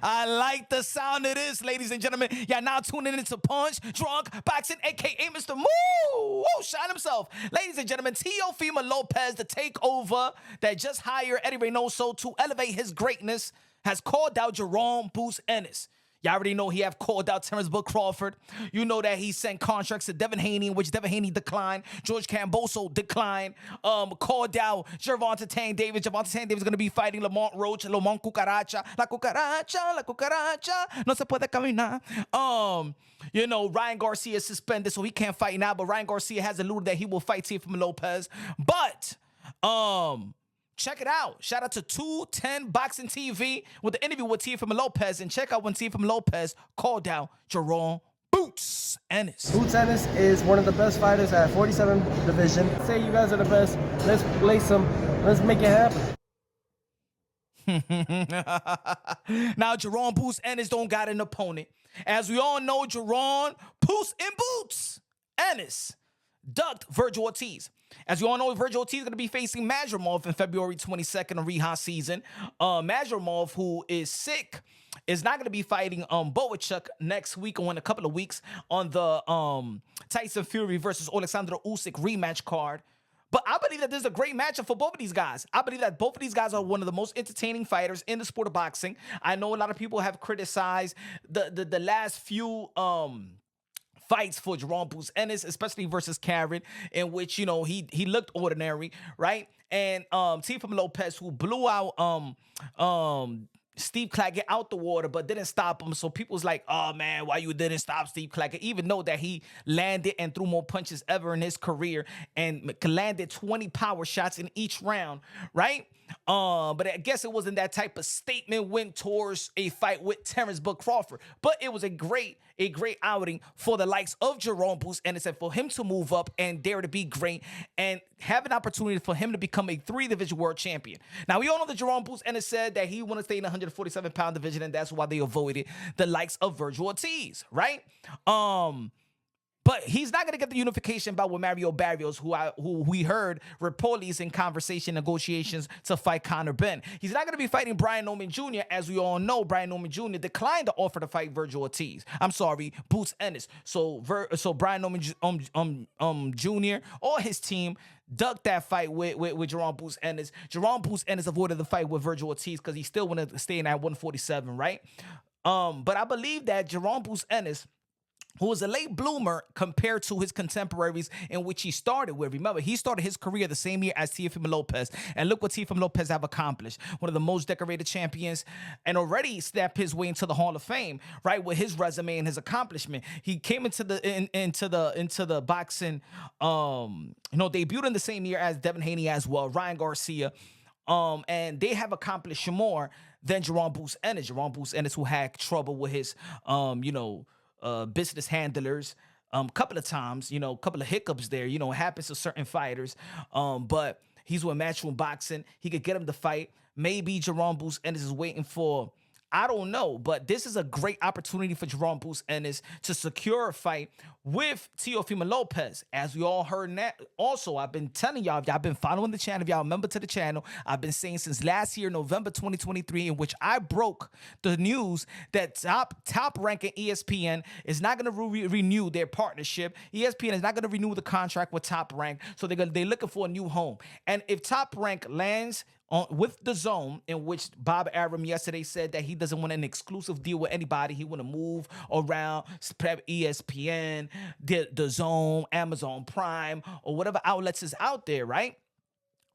I like the sound of this, ladies and gentlemen. Y'all now tuning into Punch Drunk Boxing, aka Mr. Moo, shine himself. Ladies and gentlemen, Teofimo Lopez, the takeover that just hired Eddie Reynoso to elevate his greatness, has called out Jaron Ennis. Y'all already know he have called out Terrence Book Crawford. You know that he sent contracts to Devin Haney, in which Devin Haney declined. George Camboso declined. Called out Gervonta Tank Davis. Gervonta Tank Davis is going to be fighting Lamont Roach, Lamont Cucaracha. La cucaracha. No se puede caminar. You know, Ryan Garcia is suspended, so he can't fight now. But Ryan Garcia has alluded that he will fight Teofimo Lopez. But, check it out. Shout out to 210 Boxing TV with the interview with Teofimo Lopez. And check out when Teofimo Lopez called out Jaron Boots Ennis. Boots Ennis is one of the best fighters at 47 division. Say you guys are the best. Let's lace them. Let's make it happen. Now, Jaron Boots Ennis don't got an opponent. As we all know, Jaron Boots in Boots Ennis ducked Vergil Ortiz. As you all know, Vergil Ortiz is going to be facing Madrimov in February 22nd of Reha season. Madrimov, who is sick, is not going to be fighting Boachuk next week or in a couple of weeks on the Tyson Fury versus Alexander Usyk rematch card. But I believe that this is a great matchup for both of these guys. I believe that both of these guys are one of the most entertaining fighters in the sport of boxing. I know a lot of people have criticized the last few fights for Jaron Boots Ennis, especially versus Karen, in which, you know, he looked ordinary, right? And Teofimo Lopez, who blew out Steve Claggett out the water, but didn't stop him. So people's like, oh man, why you didn't stop Steve Claggett? Even though that he landed and threw more punches ever in his career and landed 20 power shots in each round, right? But I guess it wasn't that type of statement went towards a fight with Terrence Book Crawford. But it was a great outing for the likes of Jaron Boots Ennis, and for him to move up and dare to be great and have an opportunity for him to become a 3-division world champion. Now, we all know that Jaron Boots Ennis said that he wanted to stay in the 147-pound division, and that's why they avoided the likes of Vergil Ortiz, right? But he's not going to get the unification bout with Mario Barrios, who we heard reportedly is in conversation negotiations to fight Conor Benn. He's not going to be fighting Brian Norman Jr. As we all know, Brian Norman Jr. declined the offer to fight Vergil Ortiz. I'm sorry, Boots Ennis. So Brian Norman Jr. or his team ducked that fight with Jaron Boots Ennis. Jaron Boots Ennis avoided the fight with Vergil Ortiz because he still wanted to stay in at 147, right? But I believe that Jaron Boots Ennis, who was a late bloomer compared to his contemporaries in which he started with. Remember, he started his career the same year as Teofimo Lopez. And look what Teofimo Lopez have accomplished. One of the most decorated champions, and already stepped his way into the Hall of Fame, right? With his resume and his accomplishment. He came into the boxing, debuted in the same year as Devin Haney as well, Ryan Garcia. And they have accomplished more than Jaron Boots Ennis. Jaron Boots Ennis, who had trouble with his, business handlers couple of times, couple of hiccups there, it happens to certain fighters, but he's with Matchroom Boxing. He could get him to fight. Maybe Jaron Boots Ennis is waiting for, I don't know, but this is a great opportunity for Jaron Boots Ennis to secure a fight with Teofimo Lopez. As we all heard that. Also, I've been telling y'all, if y'all been following the channel, if y'all member to the channel, I've been saying since last year, November 2023, in which I broke the news that top ranking ESPN is not going to renew their partnership. ESPN is not going to renew the contract with Top Rank, so they're looking for a new home. And if Top Rank lands with the Zone, in which Bob Arum yesterday said that he doesn't want an exclusive deal with anybody. He want to move around ESPN, the Zone, Amazon Prime, or whatever outlets is out there, right?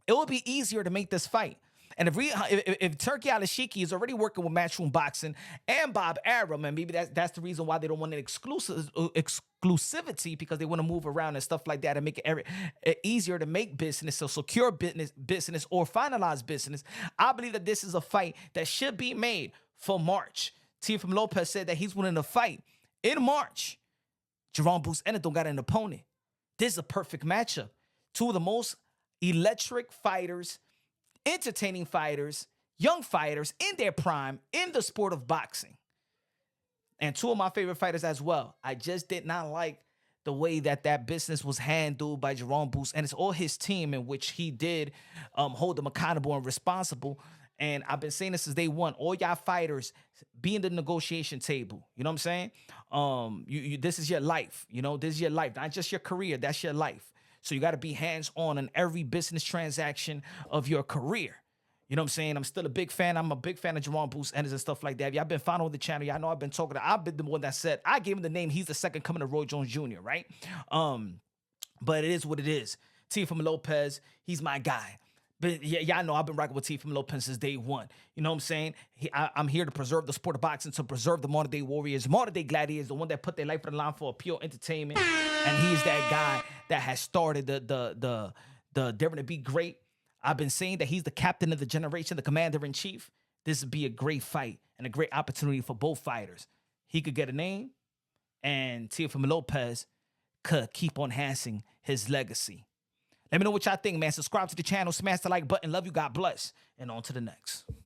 It will be easier to make this fight. And if Turkey Al-Ashiki is already working with Matchroom Boxing and Bob Arum, and maybe that's the reason why they don't want an exclusivity, because they want to move around and stuff like that and make it easier to make business, so secure business or finalize business. I believe that this is a fight that should be made for March. Teofimo Lopez said that he's willing to fight in March. Jaron Boots Ennis don't got an opponent. This is a perfect matchup. Two of the most electric fighters, entertaining fighters, young fighters in their prime in the sport of boxing. And two of my favorite fighters as well. I just did not like the way that business was handled by Jaron Boots Ennis or his team, in which he did hold them accountable and responsible. And I've been saying this since day one. All y'all fighters be in the negotiation table. You know what I'm saying? This is your life. You know, this is your life, not just your career. That's your life. So you got to be hands-on in every business transaction of your career. You know what I'm saying? I'm still a big fan. I'm a big fan of Jaron Boost Ennis and stuff like that. Y'all been following the channel. Y'all know I've been talking. I've been the one that said, I gave him the name. He's the second coming of Roy Jones Jr., right? But it is what it is. Teofimo Lopez, he's my guy. But yeah, y'all know I've been rocking with Teofimo Lopez since day one. You know what I'm saying? I'm here to preserve the sport of boxing, to preserve the modern day warriors, modern day gladiators, the one that put their life on the line for pure entertainment. And he's that guy that has started the Daring to Be Great. I've been saying that he's the captain of the generation, the commander in chief. This would be a great fight and a great opportunity for both fighters. He could get a name, and Teofimo Lopez could keep on enhancing his legacy. Let me know what y'all think, man. Subscribe to the channel, smash the like button. Love you, God bless. And on to the next.